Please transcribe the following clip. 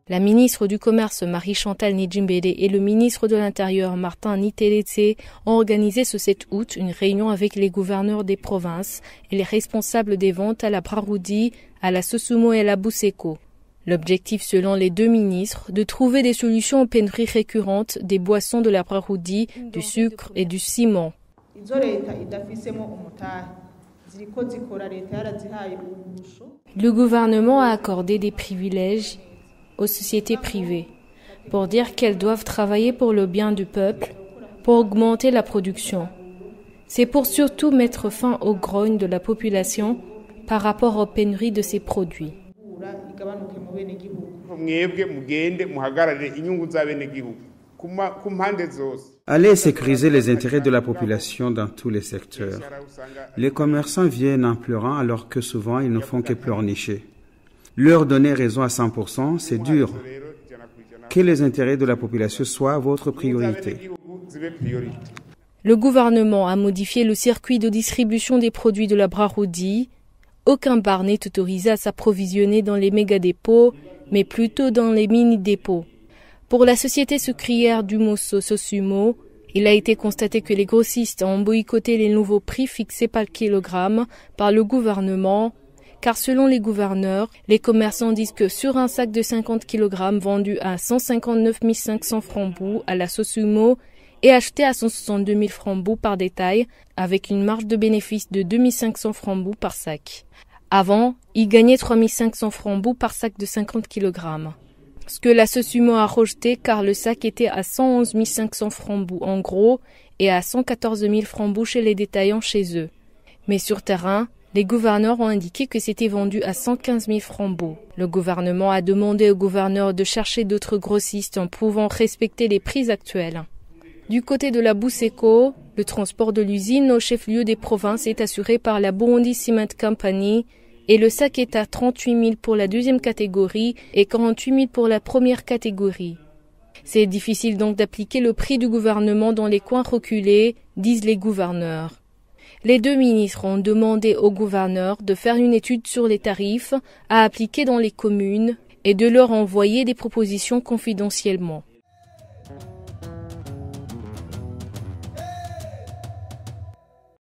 La ministre du Commerce Marie-Chantal Nijimbede et le ministre de l'Intérieur Martin Niteletse ont organisé ce 7 août une réunion avec les gouverneurs des provinces et les responsables des ventes à la Braroudi, à la Sosumo et à la Buseko. L'objectif, selon les deux ministres, de trouver des solutions aux pénuries récurrentes des boissons de la Braroudi, du sucre et du ciment. Le gouvernement a accordé des privilèges aux sociétés privées pour dire qu'elles doivent travailler pour le bien du peuple, pour augmenter la production. C'est pour surtout mettre fin aux grognes de la population par rapport aux pénuries de ces produits. Allez sécuriser les intérêts de la population dans tous les secteurs. Les commerçants viennent en pleurant alors que souvent ils ne font que pleurnicher. Leur donner raison à 100%, c'est dur. Que les intérêts de la population soient votre priorité. Le gouvernement a modifié le circuit de distribution des produits de la Braroudi. Aucun bar n'est autorisé à s'approvisionner dans les méga-dépôts, mais plutôt dans les mini-dépôts. Pour la société sucrière du Mosso Sosumo, il a été constaté que les grossistes ont boycotté les nouveaux prix fixés par kilogramme par le gouvernement, car selon les gouverneurs, les commerçants disent que sur un sac de 50 kg vendu à 159 500 francs bout à la Sosumo et acheté à 162 000 francs bout par détail, avec une marge de bénéfice de 2 500 francs bout par sac. Avant, ils gagnaient 3 500 francs bout par sac de 50 kg. Ce que la Sosumo a rejeté car le sac était à 111 500 francs bout en gros et à 114 000 francs bout chez les détaillants chez eux. Mais sur terrain, les gouverneurs ont indiqué que c'était vendu à 115 000 francs bout. Le gouvernement a demandé aux gouverneurs de chercher d'autres grossistes en pouvant respecter les prix actuels. Du côté de la Buseko, le transport de l'usine au chef-lieu des provinces est assuré par la Burundi Cement Company et le sac est à 38 000 pour la deuxième catégorie et 48 000 pour la première catégorie. C'est difficile donc d'appliquer le prix du gouvernement dans les coins reculés, disent les gouverneurs. Les deux ministres ont demandé aux gouverneurs de faire une étude sur les tarifs à appliquer dans les communes et de leur envoyer des propositions confidentiellement.